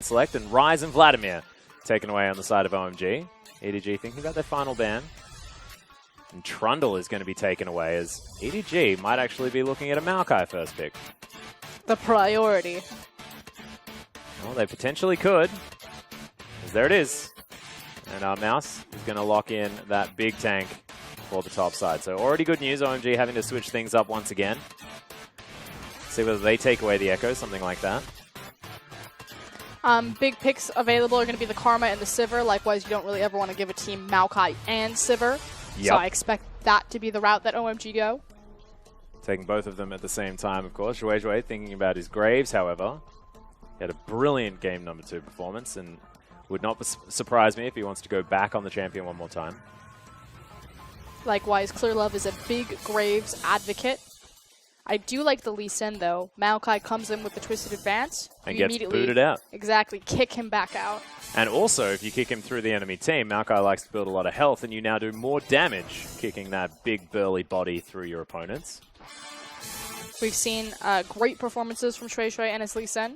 Select and Rise and Vladimir taken away on the side of OMG. EDG thinking about their final ban. And Trundle is going to be taken away as EDG might actually be looking at a Maokai first pick. The priority. Well, they potentially could. As there it is. And our Mouse is going to lock in that big tank for the top side. So already good news, OMG having to switch things up once again. See whether they take away the Echo, something like that. Big picks available are going to be the Karma and the Sivir. Likewise, you don't really ever want to give a team Maokai and Sivir. Yep. So I expect that to be the route that OMG go. Taking both of them at the same time, of course. Zhuizhui thinking about his Graves, however. He had a brilliant game number 2 performance and would not surprise me if he wants to go back on the champion one more time. Likewise, Clear Love is a big Graves advocate. I do like the Lee Sin, though. Maokai comes in with the Twisted Advance. And gets booted out. Exactly. Kick him back out. And also, if you kick him through the enemy team, Maokai likes to build a lot of health, and you now do more damage kicking that big burly body through your opponents. We've seen great performances from Zhuizhui and his Lee Sin.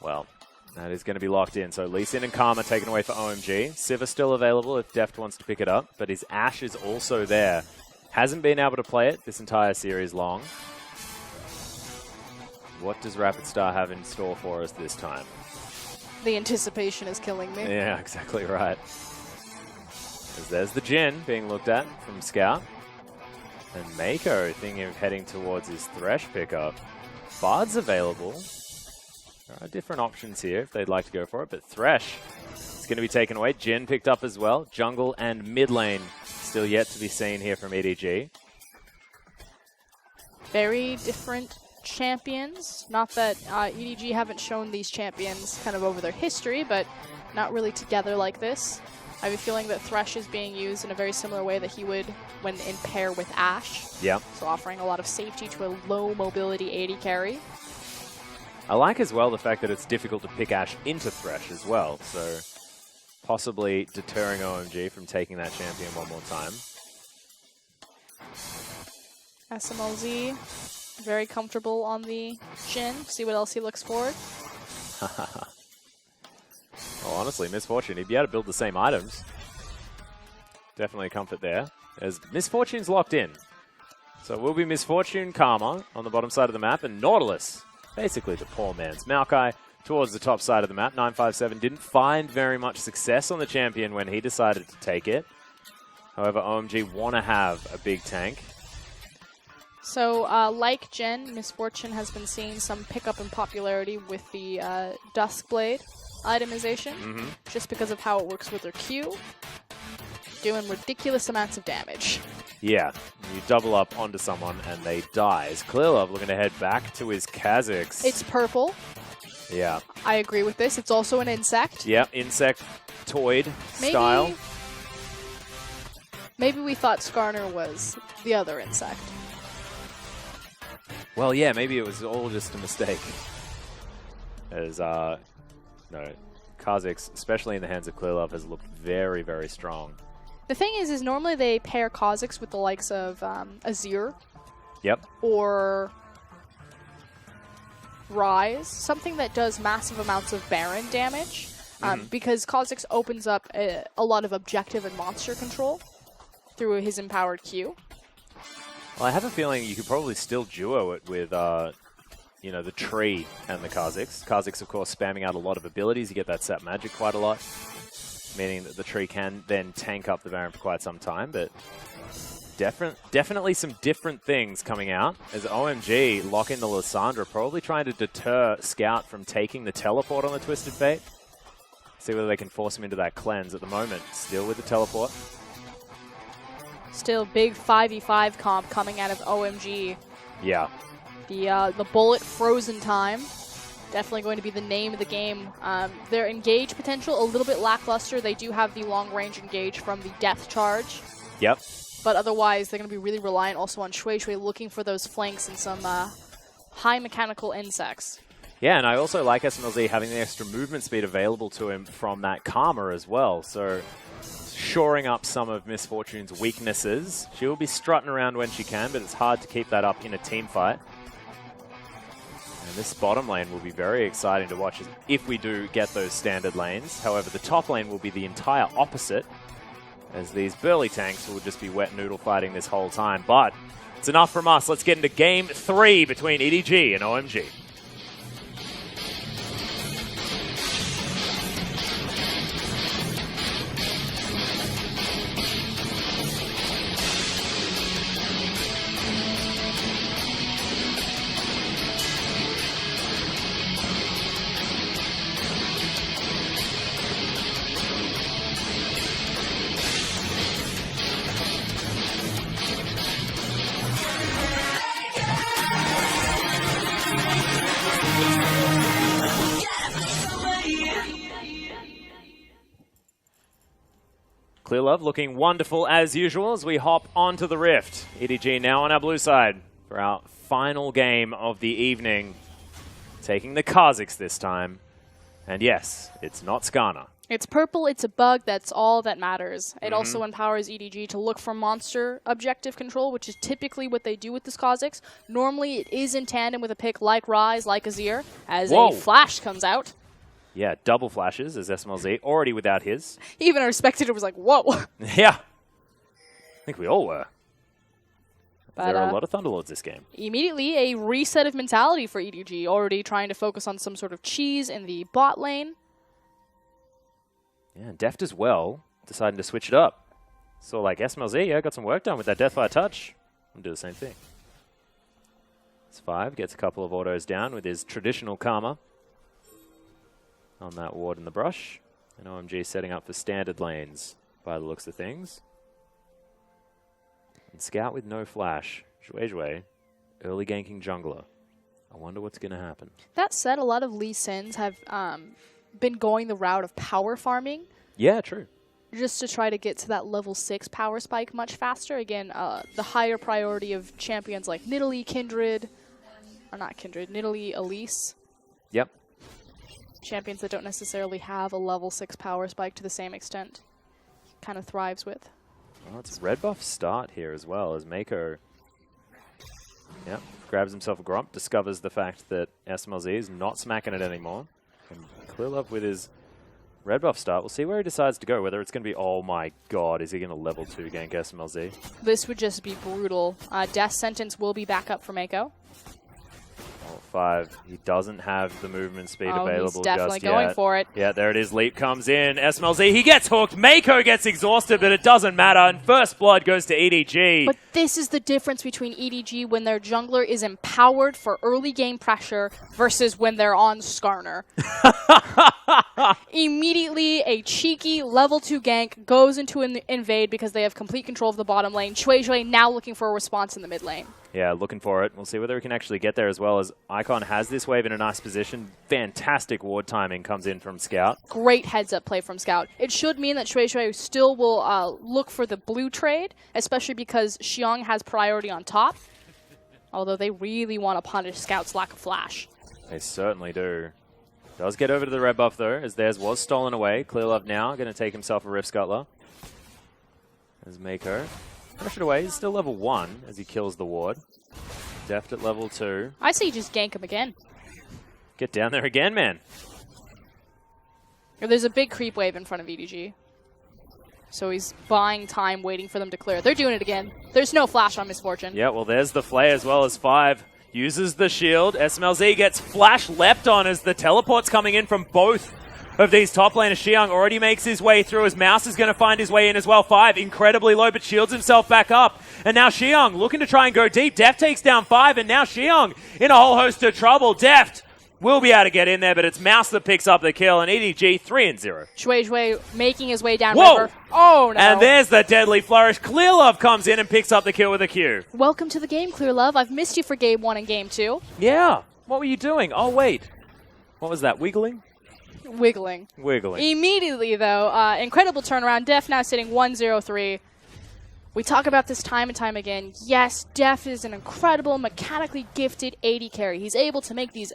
Well, that is going to be locked in. So Lee Sin and Karma taken away for OMG. Sivir still available if Deft wants to pick it up, but his Ashe is also there. Hasn't been able to play it this entire series long. What does Rapid Star have in store for us this time? The anticipation is killing me. Yeah, exactly right. As there's the Jhin being looked at from Scout. And Mako thinking of heading towards his Thresh pickup. Bard's available. There are different options here if they'd like to go for it, but Thresh is going to be taken away. Jhin picked up as well. Jungle and mid lane still yet to be seen here from EDG. Very different champions. Not that EDG haven't shown these champions kind of over their history, but not really together like this. I have a feeling that Thresh is being used in a very similar way that he would when in pair with Ashe. Yeah. So offering a lot of safety to a low mobility AD carry. I like as well the fact that it's difficult to pick Ashe into Thresh as well, so possibly deterring OMG from taking that champion one more time. SMLZ, very comfortable on the Jhin. See what else he looks for. Well, honestly, Misfortune, he'd be able to build the same items. Definitely a comfort there. As Misfortune's locked in. So it will be Misfortune, Karma on the bottom side of the map, and Nautilus, basically the poor man's Maokai, towards the top side of the map. 957 didn't find very much success on the champion when he decided to take it. However, OMG want to have a big tank. So, like Jhin, Misfortune has been seeing some pickup in popularity with the Duskblade itemization, just because of how it works with their Q, doing ridiculous amounts of damage. Yeah, you double up onto someone and they die. As Clearlove looking to head back to his Kha'Zix. It's purple. Yeah. I agree with this. It's also an insect. Yeah, insectoid style. Maybe we thought Skarner was the other insect. Well, yeah, maybe it was all just a mistake. As, no, Kha'Zix, especially in the hands of Clearlove, has looked very, very strong. The thing is normally they pair Kha'Zix with the likes of Azir. Yep. Or Rise, something that does massive amounts of Baron damage, because Kha'Zix opens up a lot of objective and monster control through his empowered Q. Well, I have a feeling you could probably still duo it with, you know, the tree and the Kha'Zix. Kha'Zix, of course, spamming out a lot of abilities. You get that sap magic quite a lot, meaning that the tree can then tank up the Baron for quite some time, but definitely some different things coming out as OMG lock into Lissandra, probably trying to deter Scout from taking the teleport on the Twisted Fate. See whether they can force him into that cleanse at the moment. Still with the teleport. Still big 5v5 comp coming out of OMG. Yeah. The bullet frozen time. Definitely going to be the name of the game. Their engage potential, a little bit lackluster. They do have the long range engage from the depth charge. Yep. But otherwise, they're going to be really reliant also on Zhuizhui looking for those flanks and some high mechanical insects. Yeah, and I also like SMLZ having the extra movement speed available to him from that Karma as well. So shoring up some of Misfortune's weaknesses. She will be strutting around when she can, but it's hard to keep that up in a team fight. And this bottom lane will be very exciting to watch if we do get those standard lanes. However, the top lane will be the entire opposite, as these burly tanks will just be wet noodle fighting this whole time. But it's enough from us. Let's get into Game 3 between EDG and OMG. Clear Love looking wonderful as usual as we hop onto the Rift. EDG now on our blue side for our final game of the evening. Taking the Kazakhs this time. And yes, it's not Skarner. It's purple, it's a bug, that's all that matters. It also empowers EDG to look for monster objective control, which is typically what they do with this Kazakhs. Normally it is in tandem with a pick like Ryze, like Azir, as a flash comes out. Yeah, double flashes as SMLZ, already without his. Even our spectator was like, whoa. Yeah. I think we all were. But, there are a lot of Thunderlords this game. Immediately, a reset of mentality for EDG, already trying to focus on some sort of cheese in the bot lane. Yeah, Deft as well, deciding to switch it up. So like SMLZ, yeah, got some work done with that Deathfire touch. I'll do the same thing. S5 gets a couple of autos down with his traditional Karma on that ward in the brush. And OMG setting up for standard lanes by the looks of things. And Scout with no flash. Zhuezhui, early ganking jungler. I wonder what's going to happen. That said, a lot of Lee Sins have been going the route of power farming. Yeah, true. Just to try to get to that level 6 power spike much faster. Again, the higher priority of champions like Nidalee, Kindred, or not Kindred, Nidalee, Elise. Yep. Champions that don't necessarily have a level 6 power spike to the same extent. Kind of thrives with. Well, it's a red buff start here as well as Mako grabs himself a Gromp, discovers the fact that SMLZ is not smacking it anymore. And Clear Love with his red buff start. We'll see where he decides to go, whether it's going to be, oh my god, is he going to level 2 gank SMLZ? This would just be brutal. Death Sentence will be back up for Mako. 5. He doesn't have the movement speed available he's definitely just yet. going for it. Yeah, there it is. Leap comes in. SMLZ, he gets hooked. Mako gets exhausted, but it doesn't matter. And first blood goes to EDG. But this is the difference between EDG when their jungler is empowered for early game pressure versus when they're on Skarner. Immediately, a cheeky level 2 gank goes into an invade because they have complete control of the bottom lane. Zhuezhui now looking for a response in the mid lane. Yeah, looking for it. We'll see whether we can actually get there as well, as Icon has this wave in a nice position. Fantastic ward timing comes in from Scout. Great heads-up play from Scout. It should mean that Zhuezhui still will look for the blue trade, especially because Xiong has priority on top. Although they really want to punish Scout's lack of flash. They certainly do. Does get over to the red buff, though, as theirs was stolen away. Clear Love now going to take himself a Rift Scuttler. As Mako push it away. He's still level 1 as he kills the ward. Deft at level 2. I say you just gank him again. Get down there again, man. There's a big creep wave in front of EDG. So he's buying time, waiting for them to clear. They're doing it again. There's no flash on Misfortune. Yeah, well, there's the Flay as well as 5. Uses the shield. SMLZ gets flash leapt on as the teleport's coming in from both of these top laners. Xiong already makes his way through as Mouse is going to find his way in as well. 5 incredibly low, but shields himself back up. And now Xiong looking to try and go deep. Deft takes down 5, and now Xiong in a whole host of trouble. Deft will be able to get in there, but it's Mouse that picks up the kill, and EDG 3-0. Zhuezhui making his way down river. Oh, no. And there's the deadly flourish. Clear Love comes in and picks up the kill with a Q. Welcome to the game, Clear Love. I've missed you for game 1 and game 2. Yeah. What were you doing? Oh, wait. What was that? Wiggling? Wiggling. Wiggling. Immediately, though, incredible turnaround. Def now sitting 1-0-3. We talk about this time and time again. Yes, Def is an incredible, mechanically gifted AD carry. He's able to make these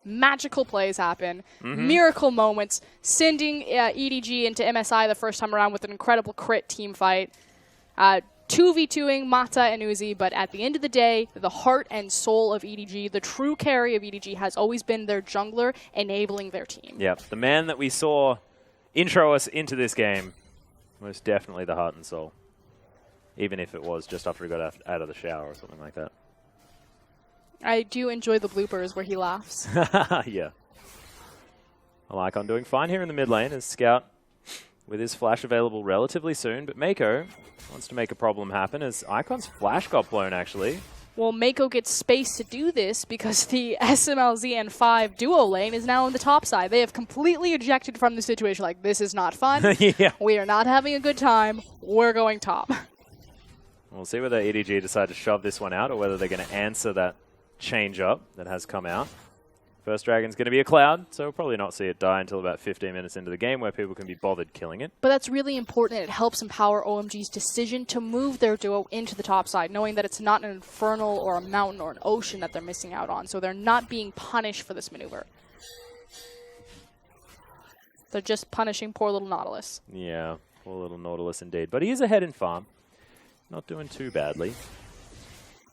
magical plays happen, miracle moments, sending EDG into MSI the first time around with an incredible crit team fight. 2 2v2ing Mata and Uzi, but at the end of the day, the heart and soul of EDG, the true carry of EDG, has always been their jungler enabling their team. Yep, the man that we saw intro us into this game, most definitely the heart and soul. Even if it was just after he got out of the shower or something like that. I do enjoy the bloopers where he laughs. Yeah. Icon doing fine here in the mid lane as Scout with his flash available relatively soon, but Mako wants to make a problem happen as Icon's flash got blown actually. Well, Mako gets space to do this because the SMLZN5 duo lane is now on the top side. They have completely ejected from the situation like, this is not fun. Yeah. We are not having a good time. We're going top. We'll see whether EDG decide to shove this one out or whether they're going to answer that change up that has come out. First Dragon's going to be a Cloud, so we'll probably not see it die until about 15 minutes into the game where people can be bothered killing it. But that's really important. It helps empower OMG's decision to move their duo into the top side, knowing that it's not an infernal or a mountain or an ocean that they're missing out on, so they're not being punished for this maneuver. They're just punishing poor little Nautilus. Yeah, poor little Nautilus indeed. But he is ahead in farm. Not doing too badly.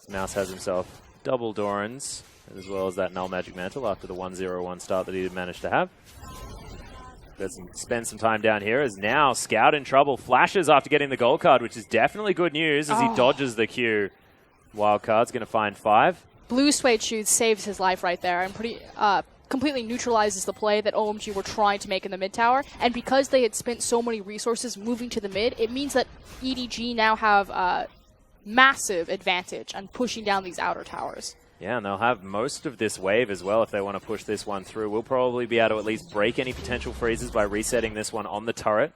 Mouse has himself double Dorans, as well as that Null Magic Mantle after the 1-0-1 start that he did manage to have. Spend some time down here as now Scout in trouble. Flashes after getting the gold card, which is definitely good news as he dodges the Q. Wild card's going to find 5. Blue Suede Shoes saves his life right there and completely neutralizes the play that OMG were trying to make in the mid tower. And because they had spent so many resources moving to the mid, it means that EDG now have a massive advantage on pushing down these outer towers. Yeah, and they'll have most of this wave as well if they want to push this one through. We'll probably be able to at least break any potential freezes by resetting this one on the turret.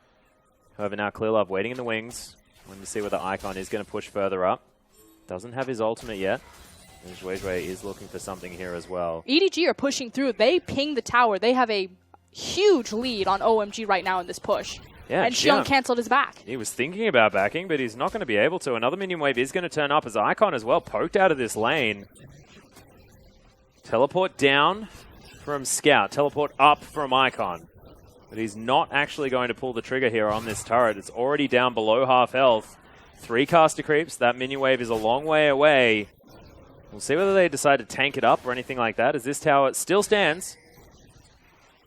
However, now ClearLove waiting in the wings. Wanting to see whether Icon is going to push further up. Doesn't have his ultimate yet. And Zhuezhui is looking for something here as well. EDG are pushing through. They ping the tower. They have a huge lead on OMG right now in this push. Yeah, and Xiong canceled his back. He was thinking about backing, but he's not going to be able to. Another minion wave is going to turn up as Icon as well poked out of this lane. Teleport down from Scout. Teleport up from Icon. But he's not actually going to pull the trigger here on this turret. It's already down below half health. 3 caster creeps. That minion wave is a long way away. We'll see whether they decide to tank it up or anything like that as this tower still stands.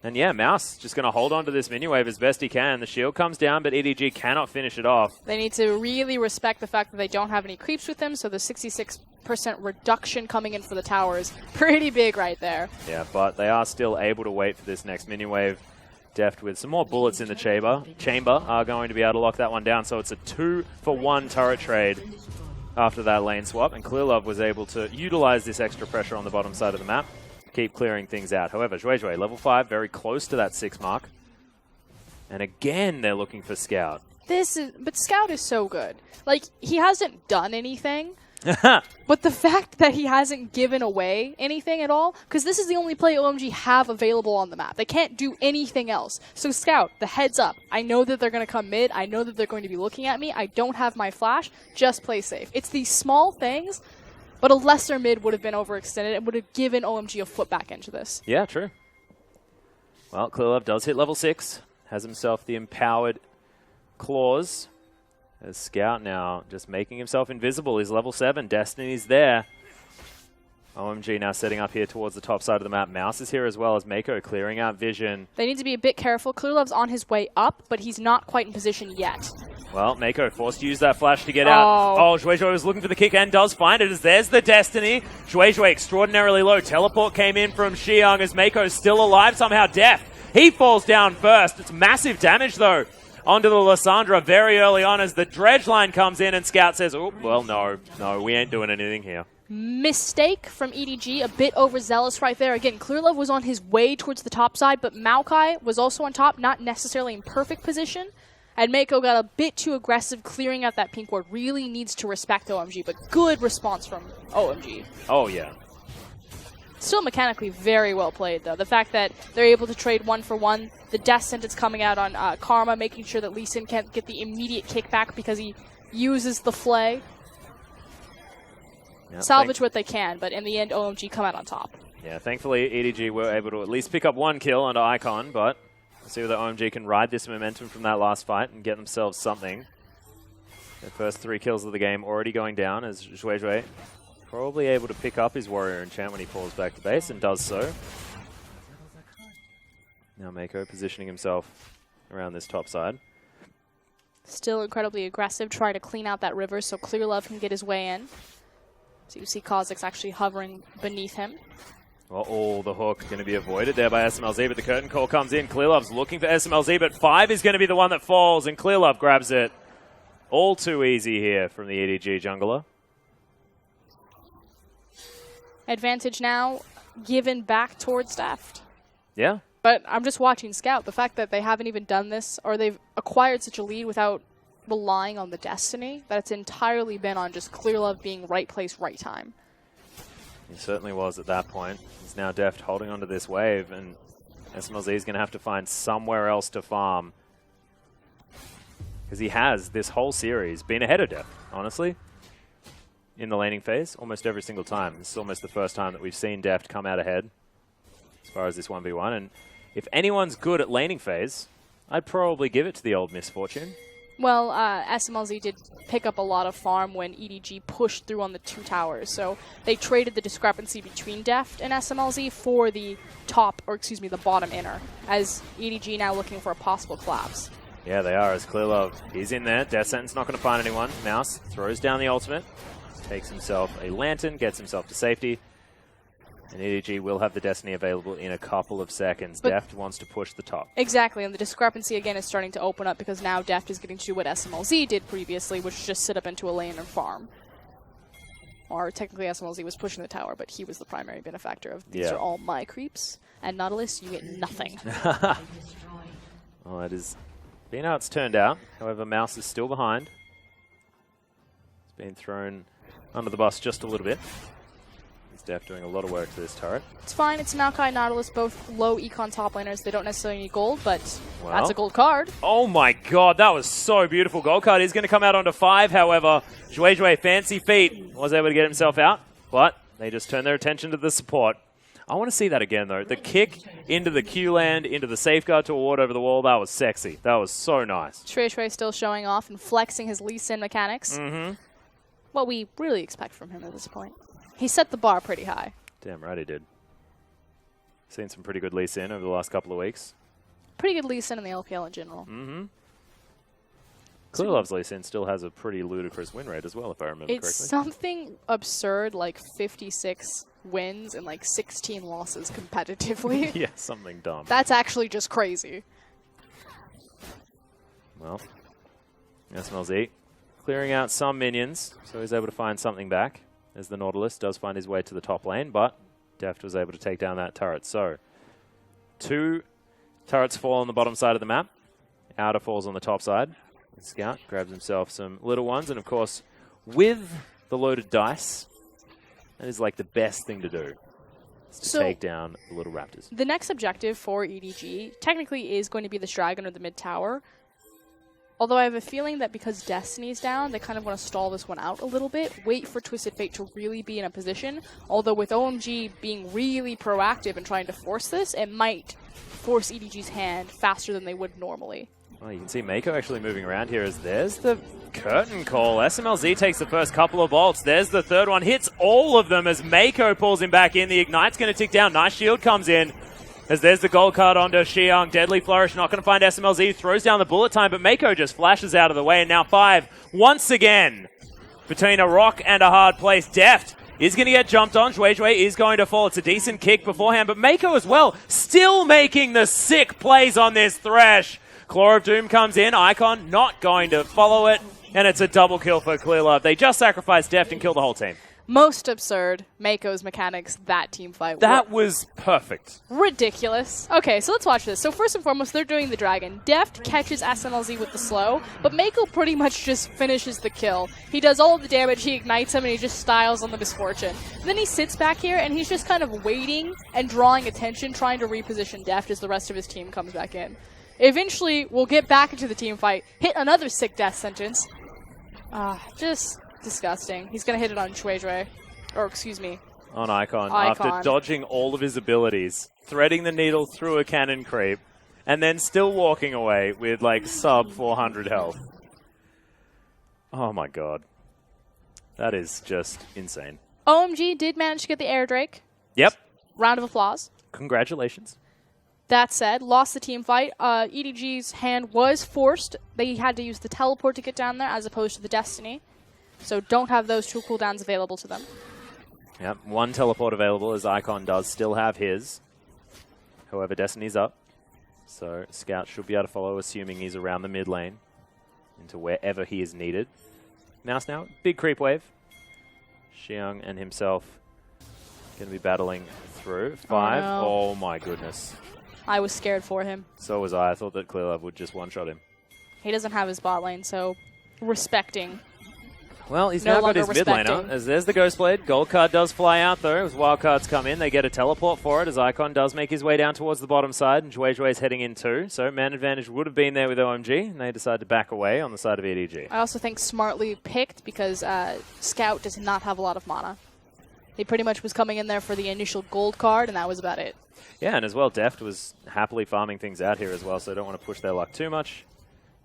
And yeah, Mouse just going to hold on to this minion wave as best he can. The shield comes down, but EDG cannot finish it off. They need to really respect the fact that they don't have any creeps with them, so the 66% reduction coming in for the tower is pretty big right there. Yeah, but they are still able to wait for this next minion wave. Deft with some more bullets in the chamber are going to be able to lock that one down. So it's a 2-for-1 turret trade after that lane swap. And ClearLove was able to utilize this extra pressure on the bottom side of the map. Keep clearing things out. However, Zhuezhui, level 5, very close to that 6 mark. And again, they're looking for Scout. But Scout is so good. Like, he hasn't done anything. But the fact that he hasn't given away anything at all, because this is the only play OMG have available on the map. They can't do anything else. So Scout, the heads up. I know that they're going to come mid. I know that they're going to be looking at me. I don't have my flash. Just play safe. It's these small things. But a lesser mid would have been overextended and would have given OMG a foot back into this. Yeah, true. Well, ClearLove does hit level 6. Has himself the empowered claws. As Scout now just making himself invisible. He's level 7. Destiny's there. OMG now setting up here towards the top side of the map. Mouse is here as well as Mako clearing out vision. They need to be a bit careful. ClearLove's on his way up, but he's not quite in position yet. Well, Mako forced to use that flash to get out. Oh, Zhuezhui was looking for the kick and does find it as there's the Destiny. Zhuezhui extraordinarily low. Teleport came in from Xiong as Mako's still alive somehow. Deft. He falls down first. It's massive damage though onto the Lissandra very early on as the dredge line comes in and Scout says, oh, well, no, we ain't doing anything here. Mistake from EDG, a bit overzealous right there. Again, ClearLove was on his way towards the top side, but Maokai was also on top, not necessarily in perfect position. And Mako got a bit too aggressive, clearing out that pink ward. Really needs to respect OMG, but good response from OMG. Oh, yeah. Still mechanically very well played, though. The fact that they're able to trade 1-for-1, the death sentence coming out on Karma, making sure that Lee Sin can't get the immediate kickback because he uses the flay. Yep, salvage what they can, but in the end, OMG come out on top. Yeah, thankfully, EDG were able to at least pick up 1 kill onto Icon, but we'll see whether OMG can ride this momentum from that last fight and get themselves something. The first 3 kills of the game already going down as Zhuezhui probably able to pick up his Warrior Enchant when he falls back to base, and does so. Now Mako positioning himself around this top side. Still incredibly aggressive, trying to clean out that river so Clear Love can get his way in. So you see Kha'Zix actually hovering beneath him. Well, oh, the hook going to be avoided there by SMLZ, but the curtain call comes in. Clear Love's looking for SMLZ, but 5 is going to be the one that falls, and Clear Love grabs it. All too easy here from the EDG jungler. Advantage now given back towards Deft. Yeah. But I'm just watching Scout. The fact that they haven't even done this, or they've acquired such a lead without relying on the destiny, that it's entirely been on just Clear Love being right place, right time. He certainly was at that point. He's now Deft holding onto this wave, and SMLZ is going to have to find somewhere else to farm. Because he has, this whole series, been ahead of Deft, honestly. In the laning phase, almost every single time. This is almost the first time that we've seen Deft come out ahead as far as this 1v1. And if anyone's good at laning phase, I'd probably give it to the old Misfortune. Well, SMLZ did pick up a lot of farm when EDG pushed through on the 2 towers. So they traded the discrepancy between Deft and SMLZ for the top, or excuse me, the bottom inner, as EDG now looking for a possible collapse. Yeah, they are, as Clear Love, he's in there. Death Sentence not going to find anyone. Mouse throws down the ultimate, takes himself a lantern, gets himself to safety. And EDG will have the Destiny available in a couple of seconds. But Deft wants to push the top. Exactly, and the discrepancy again is starting to open up because now Deft is getting to do what SMLZ did previously, which is just sit up into a lane and farm. Or technically SMLZ was pushing the tower, but he was the primary benefactor of these are all my creeps. And Nautilus, you get nothing. Well, that is being how it's turned out. However, Mouse is still behind. He's been thrown under the bus just a little bit. Deft doing a lot of work to this turret. It's fine. It's Maokai and Nautilus, both low econ top laners. They don't necessarily need gold, but that's a gold card. Oh my god, that was so beautiful. Gold card is going to come out onto 5, however. Zhuezhui, fancy feet, was able to get himself out, but they just turned their attention to the support. I want to see that again, though. The kick into the Q land, into the safeguard to a ward over the wall, that was sexy. That was so nice. Zhuezhui still showing off and flexing his Lee Sin mechanics. What we really expect from him at this point. He set the bar pretty high. Damn right he did. Seen some pretty good Lee Sin over the last couple of weeks. Pretty good Lee Sin in the LPL in general. Clear Love's Lee Sin still has a pretty ludicrous win rate as well, if I remember correctly. It's something absurd, like 56 wins and like 16 losses competitively. Yeah, something dumb. That's actually just crazy. Well, SMLZ clearing out some minions, so he's able to find something back. As the Nautilus does find his way to the top lane, but Deft was able to take down that turret. So, 2 turrets fall on the bottom side of the map. Outer falls on the top side. Scout grabs himself some little ones, and of course, with the loaded dice, that is like the best thing to do. Is to take down the little raptors. The next objective for EDG technically is going to be this dragon or the mid tower. Although I have a feeling that because Destiny's down, they kind of want to stall this one out a little bit, wait for Twisted Fate to really be in a position. Although with OMG being really proactive and trying to force this, it might force EDG's hand faster than they would normally. Well, you can see Mako actually moving around here as there's the curtain call. SMLZ takes the first couple of bolts. There's the third one. Hits all of them as Mako pulls him back in. The Ignite's going to tick down. Nice shield comes in. As there's the gold card onto Xiang. Deadly Flourish not going to find SMLZ. Throws down the bullet time, but Mako just flashes out of the way. And now 5, once again, between a rock and a hard place. Deft is going to get jumped on. Zhuezhui is going to fall. It's a decent kick beforehand, but Mako as well, still making the sick plays on this Thresh. Claw of Doom comes in. Icon not going to follow it, and it's a double kill for Clear Love. They just sacrificed Deft and killed the whole team. Most absurd Mako's mechanics that team fight. That was perfect. Ridiculous. Okay, so let's watch this. So first and foremost, they're doing the dragon. Deft catches SMLZ with the slow, but Mako pretty much just finishes the kill. He does all of the damage, he ignites him, and he just styles on the Misfortune. And then he sits back here, and he's just kind of waiting and drawing attention, trying to reposition Deft as the rest of his team comes back in. Eventually, we'll get back into the team fight, hit another sick death sentence. Just disgusting. He's going to hit it on Zhuezhui. Or, excuse me. On Icon. After dodging all of his abilities, threading the needle through a cannon creep, and then still walking away with, like, sub 400 health. Oh my god. That is just insane. OMG did manage to get the Air Drake. Yep. Round of applause. Congratulations. That said, lost the team fight. EDG's hand was forced. They had to use the teleport to get down there as opposed to the Destiny. So don't have those 2 cooldowns available to them. Yep, 1 teleport available as Icon does still have his. However, Destiny's up. So Scout should be able to follow, assuming he's around the mid lane into wherever he is needed. Mouse now, big creep wave. Xiang and himself going to be battling through. 5. no. Oh my goodness. I was scared for him. So was I. I thought that Clearlove would just one-shot him. He doesn't have his bot lane, so respecting. Well, he's No now got longer his mid laner. respecting. As there's the Ghost Blade. Gold card does fly out, though. As wild cards come in, they get a teleport for it, as Icon does make his way down towards the bottom side, and Zhue's heading in too. So man advantage would have been there with OMG, and they decide to back away on the side of EDG. I also think smartly picked because Scout does not have a lot of mana. He pretty much was coming in there for the initial gold card, and that was about it. Yeah, and as well, Deft was happily farming things out here as well, so they don't want to push their luck too much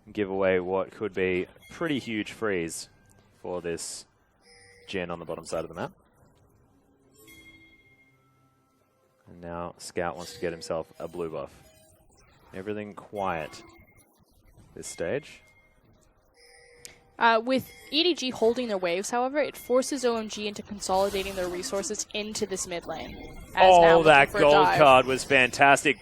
and give away what could be a pretty huge freeze for this Jhin on the bottom side of the map. And now Scout wants to get himself a blue buff. Everything quiet this stage. With EDG holding their waves, however, it forces OMG into consolidating their resources into this mid lane. Oh, that gold card was fantastic.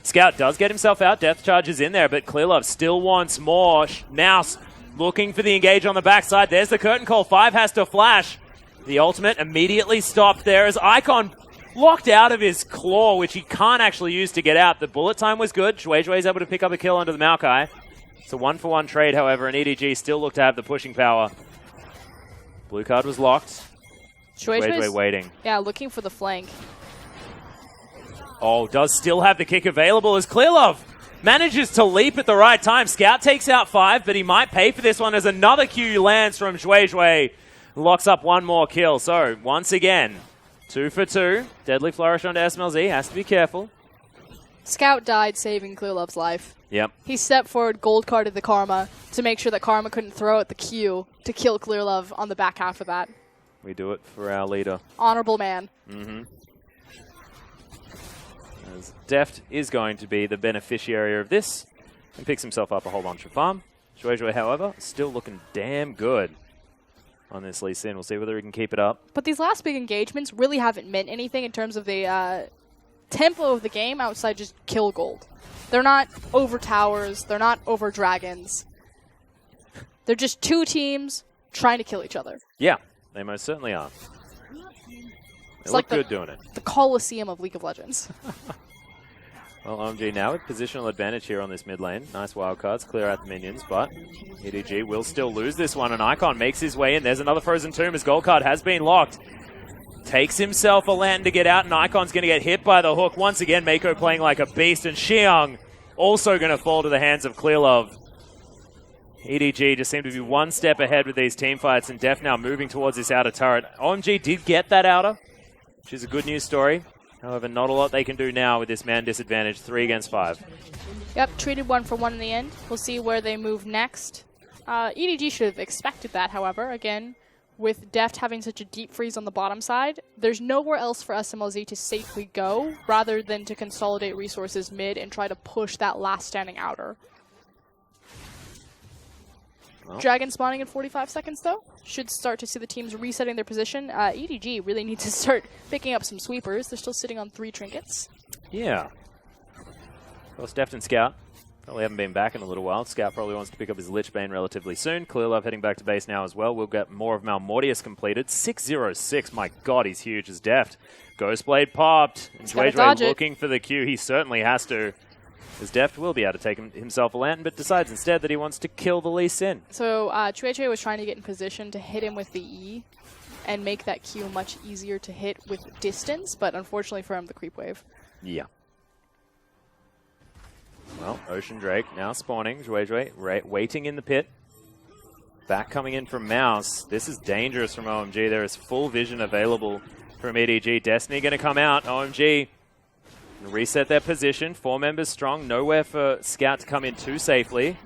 Scout does get himself out. Death Charge is in there, but Clearlove still wants more. Mouse looking for the engage on the backside. There's the curtain call. 5 has to flash. The ultimate immediately stopped there as Icon locked out of his claw, which he can't actually use to get out. The bullet time was good. Zhue's able to pick up a kill onto the Maokai. It's a 1-for-1 trade, however, and EDG still look to have the pushing power. Blue card was locked. Zhue's waiting. Yeah, looking for the flank. Oh, does still have the kick available as Clearlove manages to leap at the right time. Scout takes out 5, but he might pay for this one as another Q lands from Zhui. Locks up one more kill. So, once again, 2 for 2. Deadly Flourish onto SMLZ. Has to be careful. Scout died saving Clearlove's life. Yep. He stepped forward, gold carded the Karma to make sure that Karma couldn't throw out the Q to kill Clearlove on the back half of that. We do it for our leader. Honorable man. Mm-hmm. As Deft is going to be the beneficiary of this and picks himself up a whole bunch of farm. Zhui, however, still looking damn good on this Lee Sin. We'll see whether he can keep it up. But these last big engagements really haven't meant anything in terms of the tempo of the game outside just kill gold. They're not over towers. They're not over dragons. They're just 2 teams trying to kill each other. Yeah, they most certainly are. They look good doing it. The Colosseum of League of Legends. Well, OMG now with positional advantage here on this mid lane. Nice wild cards, clear out the minions, but EDG will still lose this one, and Icon makes his way in. There's another Frozen Tomb as gold card has been locked. Takes himself a lantern to get out, and Icon's going to get hit by the hook. Once again, Mako playing like a beast, and Xiang also going to fall to the hands of Clearlove. EDG just seem to be one step ahead with these team fights, and Def now moving towards this outer turret. OMG did get that outer, which is a good news story. However, not a lot they can do now with this man disadvantage, 3 against 5. Yep, treated 1 for 1 in the end. We'll see where they move next. EDG should have expected that, however. Again, with Deft having such a deep freeze on the bottom side, there's nowhere else for SMLZ to safely go, rather than to consolidate resources mid and try to push that last standing outer. Well. Dragon spawning in 45 seconds, though. Should start to see the teams resetting their position. EDG really needs to start picking up some sweepers. They're still sitting on 3 trinkets. Yeah. Well, Deft and Scout probably haven't been back in a little while. Scout probably wants to pick up his Lich Bane relatively soon. Clearlove heading back to base now as well. We'll get more of Malmortius completed. 606. My God, he's huge as Deft. Ghostblade popped. And Zhui looking for the Q. He certainly has to. As Deft will be able to take himself a lantern, but decides instead that he wants to kill the Lee Sin. So Zhui was trying to get in position to hit him with the E and make that Q much easier to hit with distance, but unfortunately for him, the creep wave. Yeah. Well, Ocean Drake now spawning. Zhui waiting in the pit. Back coming in from Mouse. This is dangerous from OMG. There is full vision available from EDG. Destiny going to come out. OMG reset their position. 4 members strong. Nowhere for Scout to come in too safely.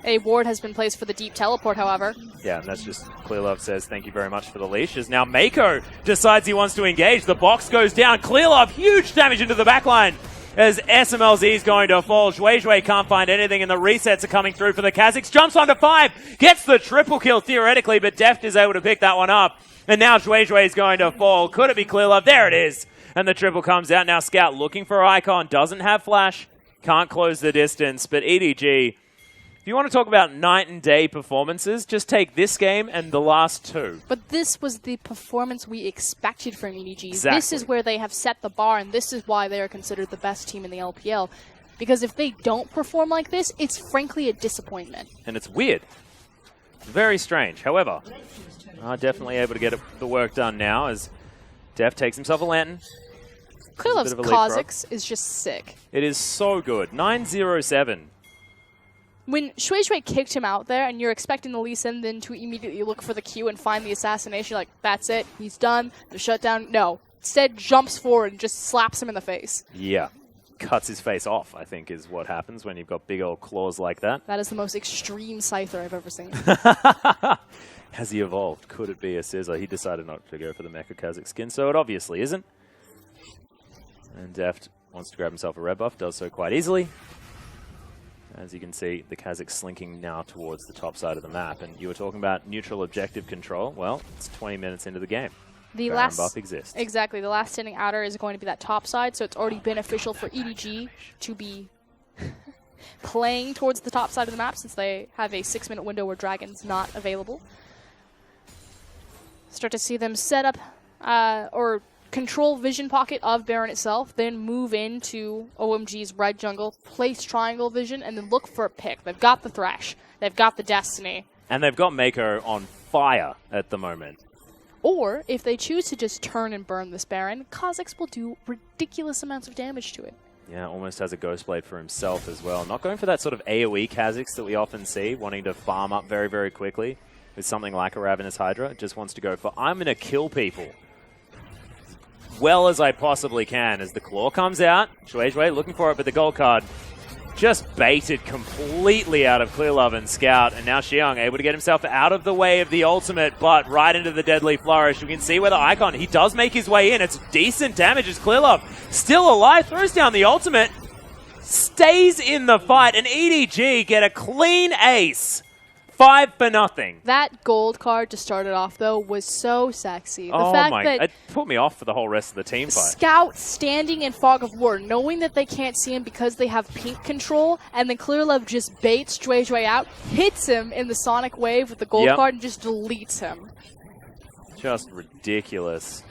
A ward has been placed for the deep teleport, however. Yeah, and that's just Clearlove says thank you very much for the leash. As now Mako decides he wants to engage. The box goes down. Clearlove, huge damage into the backline as SMLZ is going to fall. Zhuizhui can't find anything, and the resets are coming through for the Kazakhs. Jumps onto 5, gets the triple kill theoretically, but Deft is able to pick that one up. And now Zhuizhui is going to fall. Could it be Clearlove? There it is. And the triple comes out. Now Scout looking for Icon. Doesn't have flash. Can't close the distance. But EDG, if you want to talk about night and day performances, just take this game and the last 2. But this was the performance we expected from EDG. Exactly. This is where they have set the bar, and this is why they are considered the best team in the LPL. Because if they don't perform like this, it's frankly a disappointment. And it's weird. Very strange. However, definitely able to get the work done now as Def takes himself a lantern. Clearlove's Kazakhs is just sick. It is so good. 9-0-7. When Zhuizhui kicked him out there and you're expecting the Lee Sin then to immediately look for the Q and find the assassination, you're like, that's it, he's done, the shutdown. No. Instead, jumps forward and just slaps him in the face. Yeah. Cuts his face off, I think, is what happens when you've got big old claws like that. That is the most extreme Scyther I've ever seen. Has he evolved? Could it be a Scissor? He decided not to go for the Mecha Kazakh skin, so it obviously isn't. And Deft wants to grab himself a red buff, does so quite easily. As you can see, the Kazakhs slinking now towards the top side of the map. And you were talking about neutral objective control. Well, it's 20 minutes into the game. The Baron last buff exists. Exactly. The last standing outer is going to be that top side, so it's already beneficial for EDG to be playing towards the top side of the map since they have a 6-minute window where Dragon's not available. Start to see them set up or control vision pocket of Baron itself, then move into OMG's red jungle, place triangle vision, and then look for a pick. They've got the Thresh. They've got the Destiny. And they've got Mako on fire at the moment. Or, if they choose to just turn and burn this Baron, Kazakhs will do ridiculous amounts of damage to it. Yeah, almost has a Ghost Blade for himself as well. Not going for that sort of AoE Kazakhs that we often see, wanting to farm up very, very quickly with something like a Ravenous Hydra. Just wants to go for, I'm going to kill people well as I possibly can. As the Claw comes out, Zhuizhui looking for it, but the gold card just baited completely out of Clearlove and Scout. And now Xiang able to get himself out of the way of the ultimate, but right into the Deadly Flourish. We can see where the Icon, he does make his way in. It's decent damage as Clearlove still alive, throws down the ultimate, stays in the fight, and EDG get a clean ace. 5-0. That gold card to start it off, though, was so sexy. The oh fact my, that it put me off for the whole rest of the team fight. Scout standing in Fog of War, knowing that they can't see him because they have pink control, and then Clearlove just baits Zhuizhui out, hits him in the Sonic Wave with the gold card, and just deletes him. Just ridiculous.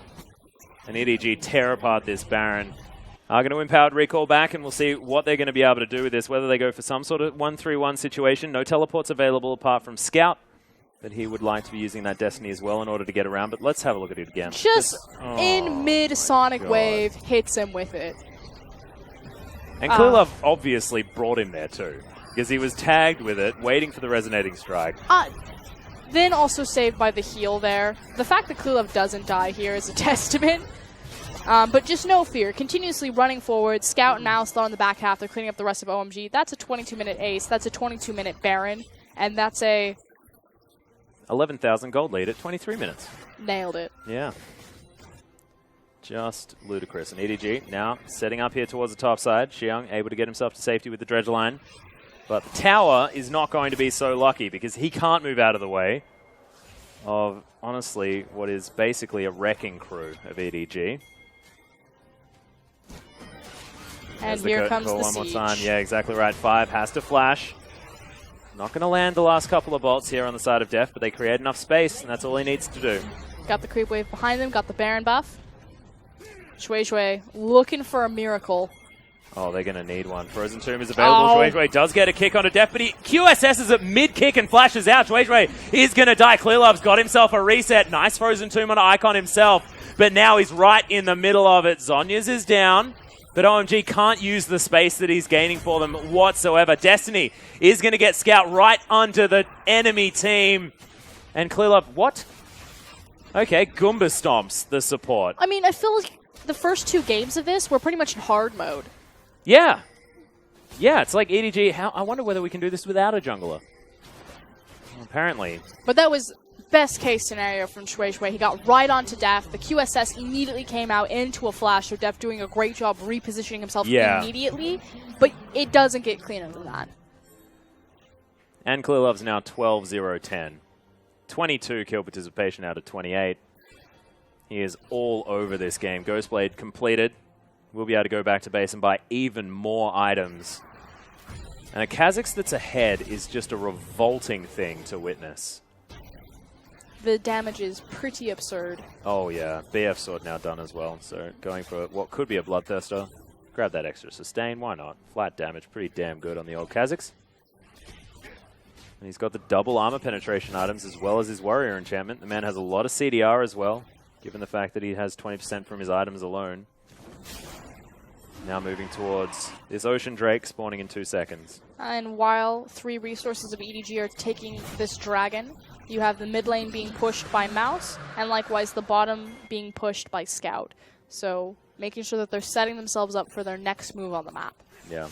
And EDG tear apart this Baron. Are going to Empowered Recall back, and we'll see what they're going to be able to do with this, whether they go for some sort of 1-3-1 situation. No teleports available apart from Scout, but he would like to be using that Destiny as well in order to get around. But let's have a look at it again. Just in mid-Sonic Wave, hits him with it. And Clearlove obviously brought him there too, because he was tagged with it, waiting for the Resonating Strike. Then also saved by the heal there. The fact that Clearlove doesn't die here is a testament. But just no fear. Continuously running forward. Scout and Alistar in the back half. They're cleaning up the rest of OMG. That's a 22-minute ace. That's a 22-minute Baron. And that's a 11,000 gold lead at 23 minutes. Nailed it. Yeah. Just ludicrous. And EDG now setting up here towards the top side. Xiang able to get himself to safety with the dredge line. But the tower is not going to be so lucky because he can't move out of the way of, honestly, what is basically a wrecking crew of EDG. And here comes the one more siege. time. Yeah, exactly right. 5 has to flash. Not going to land the last couple of bolts here on the side of Def, but they create enough space, and that's all he needs to do. Got the creep wave behind them, got the Baron buff. Zhuizhui looking for a miracle. Oh, they're going to need one. Frozen Tomb is available. Zhuizhui does get a kick onto Def, but he QSS's at mid-kick and flashes out. Zhuizhui is going to die. Clearlove's got himself a reset. Nice Frozen Tomb on Icon himself, but now he's right in the middle of it. Zhonya's is down. But OMG can't use the space that he's gaining for them whatsoever. Destiny is going to get Scout right onto the enemy team. And Clearlove, what? Okay, Goomba stomps the support. I mean, I feel like the first 2 games of this were pretty much in hard mode. Yeah. Yeah, it's like EDG. I wonder whether we can do this without a jungler. Apparently. But that was best case scenario from Shui Shui. He got right onto Def. The QSS immediately came out into a flash, so Def doing a great job repositioning himself immediately. But it doesn't get cleaner than that. And Clearlove's now 12-0-10. 22 kill participation out of 28. He is all over this game. Ghostblade completed. We'll be able to go back to base and buy even more items. And a Kha'Zix that's ahead is just a revolting thing to witness. The damage is pretty absurd. Oh yeah, BF sword now done as well. So going for what could be a Bloodthirster. Grab that extra sustain, why not? Flat damage, pretty damn good on the old Kha'Zix. And he's got the double armor penetration items as well as his warrior enchantment. The man has a lot of CDR as well, given the fact that he has 20% from his items alone. Now moving towards this Ocean Drake spawning in 2 seconds. And while 3 resources of EDG are taking this dragon, you have the mid lane being pushed by Mouse, and likewise the bottom being pushed by Scout. So making sure that they're setting themselves up for their next move on the map. Yeah.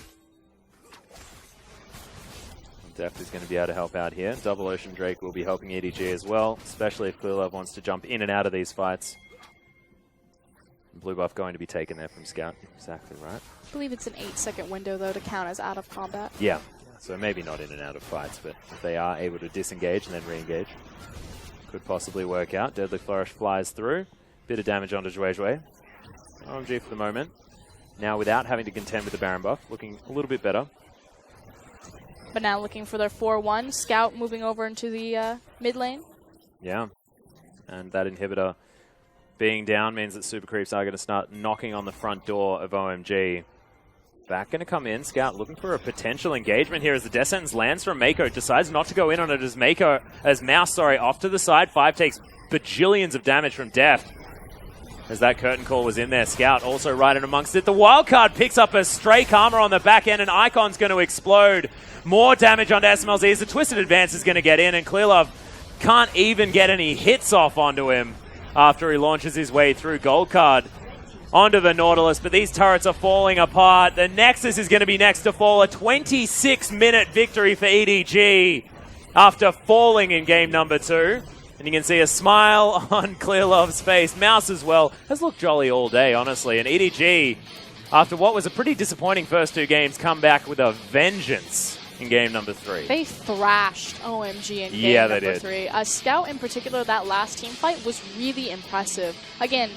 Def is going to be able to help out here. Double Ocean Drake will be helping EDG as well, especially if Clearlove wants to jump in and out of these fights. Blue buff going to be taken there from Scout. Exactly right. I believe it's an 8-second window, though, to count as out of combat. Yeah. So maybe not in and out of fights, but if they are able to disengage and then re-engage, could possibly work out. Deadly Flourish flies through. Bit of damage onto Zhui Zhui. OMG for the moment. Now without having to contend with the Baron buff, looking a little bit better. But now looking for their 4-1. Scout moving over into the mid lane. Yeah. And that inhibitor being down means that Super Creeps are going to start knocking on the front door of OMG. Back going to come in. Scout looking for a potential engagement here as the Death Sentence lands from Mako. Decides not to go in on it as Mouse off to the side. 5 takes bajillions of damage from Def. As that curtain call was in there. Scout also right in amongst it. The wildcard picks up a stray Karma on the back end, and Icon's going to explode. More damage onto SMLZ as the Twisted Advance is going to get in, and Clearlove can't even get any hits off onto him after he launches his way through. Gold card onto the Nautilus, but these turrets are falling apart. The Nexus is going to be next to fall. A 26-minute victory for EDG after falling in game number 2. And you can see a smile on Clearlove's face. Mouse as well has looked jolly all day, honestly. And EDG, after what was a pretty disappointing first 2 games, come back with a vengeance in game number 3. They thrashed OMG in game number 3. Scout in particular, that last team fight was really impressive. Again,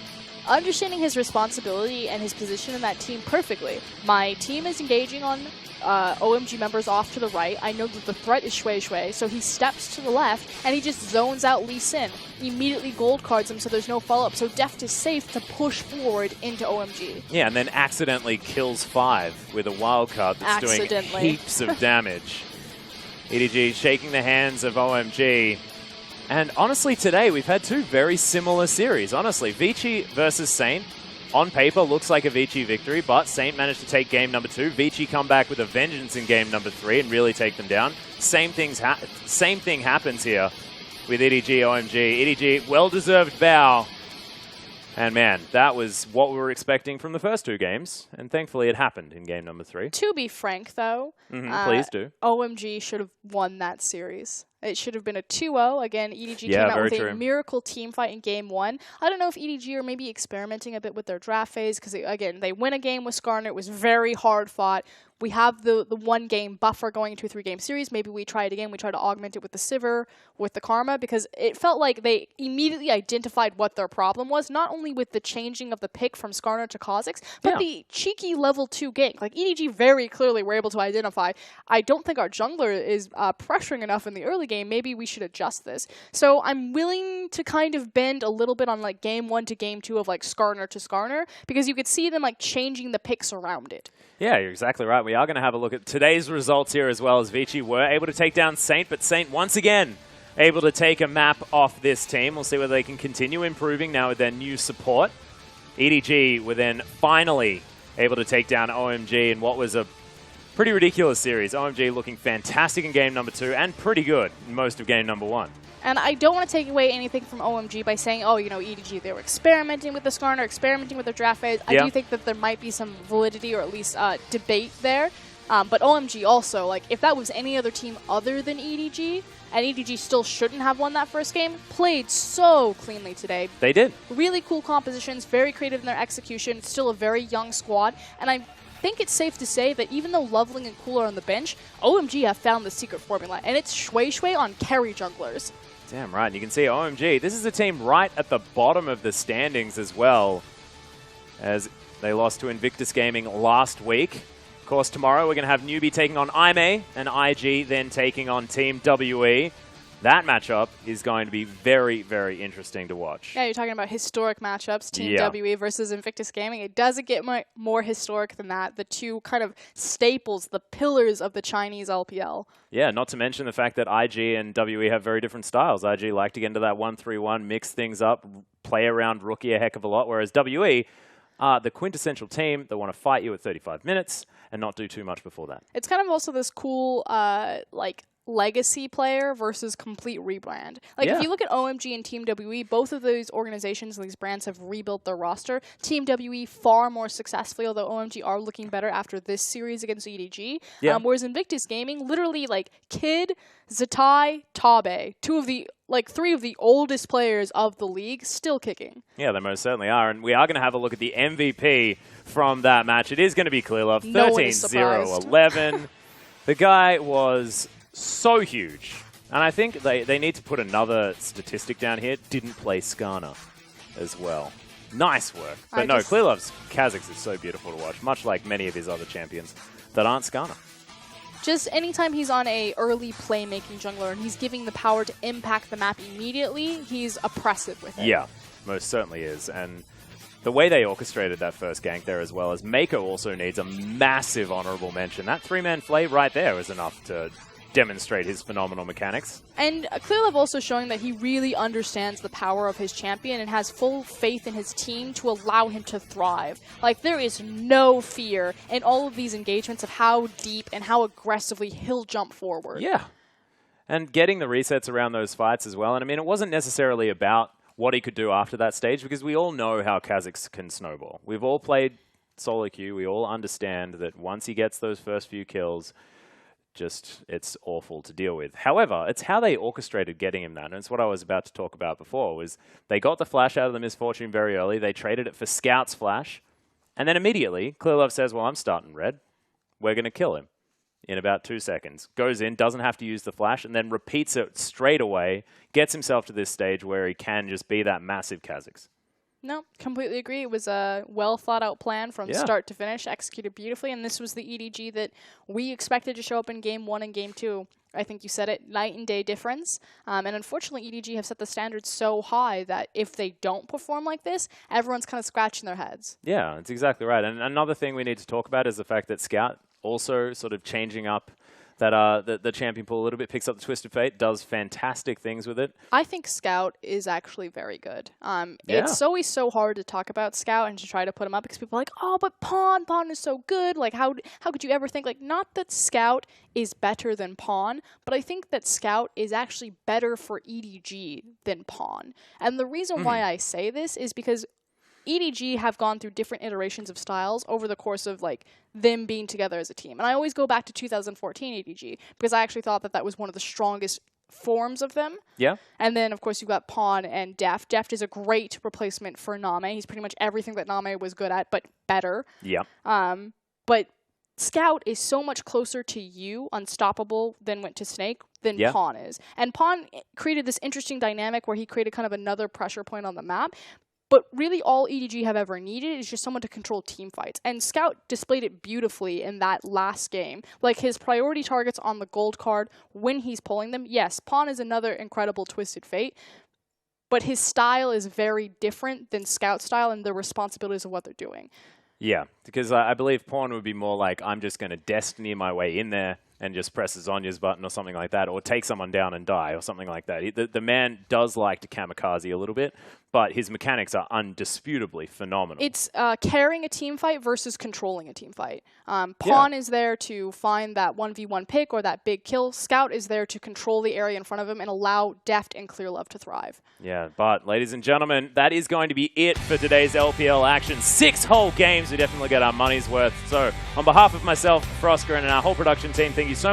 understanding his responsibility and his position in that team perfectly. My team is engaging on OMG members off to the right. I know that the threat is Shui Shui, so he steps to the left and he just zones out Lee Sin. Immediately gold cards him so there's no follow-up, so Deft is safe to push forward into OMG. Yeah, and then accidentally kills 5 with a wild card that's doing heaps of damage. EDG shaking the hands of OMG. And honestly, today we've had 2 very similar series. Honestly, Vici versus Saint. On paper, looks like a Vici victory, but Saint managed to take game number 2. Vici come back with a vengeance in game number 3 and really take them down. Same thing happens here with EDG, OMG. EDG, well-deserved bow. And man, that was what we were expecting from the first 2 games, and thankfully it happened in game number 3. To be frank, though, please do. OMG should have won that series. It should have been a 2-0. Again, EDG came out with a miracle team fight in game 1. I don't know if EDG are maybe experimenting a bit with their draft phase, because, again, they win a game with Skarner. It was very hard fought. We have the 1-game buffer going into a 3-game series. Maybe we try it again. We try to augment it with the Sivir, with the Karma, because it felt like they immediately identified what their problem was, not only with the changing of the pick from Skarner to Kha'Zix, but the cheeky level 2 gank. Like, EDG very clearly were able to identify, I don't think our jungler is pressuring enough in the early game. Maybe we should adjust this. So I'm willing to kind of bend a little bit on like game 1 to game 2 of like Skarner to Skarner, because you could see them like changing the picks around it. Yeah, you're exactly right. We are going to have a look at today's results here as well, as Vici were able to take down Saint, but Saint once again able to take a map off this team. We'll see whether they can continue improving now with their new support. EDG were then finally able to take down OMG in what was a pretty ridiculous series. OMG looking fantastic in game number 2 and pretty good in most of game number 1. And I don't want to take away anything from OMG by saying, oh, you know, EDG, they were experimenting with the Skarner, experimenting with their draft phase. I do think that there might be some validity or at least debate there. But OMG also, like, if that was any other team other than EDG, and EDG still shouldn't have won that first game, played so cleanly today. They did. Really cool compositions, very creative in their execution. It's still a very young squad, and I think it's safe to say that even though Loveling and Cool are on the bench, OMG have found the secret formula, and it's Shui Shui on carry junglers. Damn right. And you can see OMG, this is a team right at the bottom of the standings as well, as they lost to Invictus Gaming last week. Of course, tomorrow we're going to have Newbie taking on IMA and IG then taking on Team WE. That matchup is going to be very, very interesting to watch. Yeah, you're talking about historic matchups, Team WE versus Invictus Gaming. It doesn't get more historic than that. The two kind of staples, the pillars of the Chinese LPL. Yeah, not to mention the fact that IG and WE have very different styles. IG like to get into that 1-3-1, mix things up, play around Rookie a heck of a lot, whereas WE are the quintessential team that want to fight you at 35 minutes and not do too much before that. It's kind of also this cool, like, legacy player versus complete rebrand. Like, if you look at OMG and Team WE, both of those organizations and these brands have rebuilt their roster. Team WE far more successfully, although OMG are looking better after this series against EDG. Whereas Invictus Gaming, literally, like, Kid, Zatai, Tabe, three of the oldest players of the league, still kicking. Yeah, they most certainly are. And we are going to have a look at the MVP from that match. It is going to be Clearlove, 13-0-11. The guy was so huge. And I think they need to put another statistic down here. Didn't play Skarner as well. Nice work. But no, Clearlove's Kha'Zix is so beautiful to watch, much like many of his other champions that aren't Skarner. Just anytime he's on a early playmaking jungler and he's giving the power to impact the map immediately, he's oppressive with it. Yeah, most certainly is. And the way they orchestrated that first gank there as well as Mako also needs a massive honorable mention. That three-man flay right there is enough to demonstrate his phenomenal mechanics. And Clearlove also showing that he really understands the power of his champion and has full faith in his team to allow him to thrive. Like, there is no fear in all of these engagements of how deep and how aggressively he'll jump forward. Yeah. And getting the resets around those fights as well. And I mean, it wasn't necessarily about what he could do after that stage, because we all know how Kha'Zix can snowball. We've all played solo queue. We all understand that once he gets those first few kills, it's awful to deal with. However, it's how they orchestrated getting him that, and it's what I was about to talk about before, was they got the flash out of the Misfortune very early, they traded it for Scout's flash, and then immediately, Clearlove says, well, I'm starting red. We're going to kill him in about 2 seconds. Goes in, doesn't have to use the flash, and then repeats it straight away, gets himself to this stage where he can just be that massive Kha'Zix. No, completely agree. It was a well-thought-out plan from start to finish, executed beautifully, and this was the EDG that we expected to show up in Game 1 and Game 2. I think you said it, night and day difference. And unfortunately, EDG have set the standards so high that if they don't perform like this, everyone's kind of scratching their heads. Yeah, that's exactly right. And another thing we need to talk about is the fact that Scout also sort of changing up that the champion pool a little bit, picks up the Twisted Fate, does fantastic things with it. I think Scout is actually very good. It's always so hard to talk about Scout and to try to put him up because people are like, oh, but Pawn is so good. Like, how could you ever think, like, not that Scout is better than Pawn, but I think that Scout is actually better for EDG than Pawn. And the reason why I say this is because EDG have gone through different iterations of styles over the course of, like, them being together as a team. And I always go back to 2014 EDG because I actually thought that was one of the strongest forms of them. Yeah. And then, of course, you've got Pawn and Deft. Deft is a great replacement for Name. He's pretty much everything that Name was good at, but better. Yeah. But Scout is so much closer to you, Unstoppable, than went to Snake, than Pawn is. And Pawn created this interesting dynamic where he created kind of another pressure point on the map. But really all EDG have ever needed is just someone to control team fights. And Scout displayed it beautifully in that last game. Like, his priority targets on the gold card when he's pulling them. Yes, Pawn is another incredible Twisted Fate, but his style is very different than Scout's style and the responsibilities of what they're doing. Yeah, because I believe Pawn would be more like, I'm just going to Destiny my way in there, and just presses Zonya's button or something like that, or take someone down and die or something like that. The man does like to kamikaze a little bit, but his mechanics are undisputably phenomenal. It's carrying a team fight versus controlling a team fight. Pawn is there to find that 1v1 pick or that big kill. Scout is there to control the area in front of him and allow Deft and Clear Love to thrive. Yeah, but ladies and gentlemen, that is going to be it for today's LPL action. 6 whole games. We definitely get our money's worth. So on behalf of myself, Frosker, and our whole production team, thank you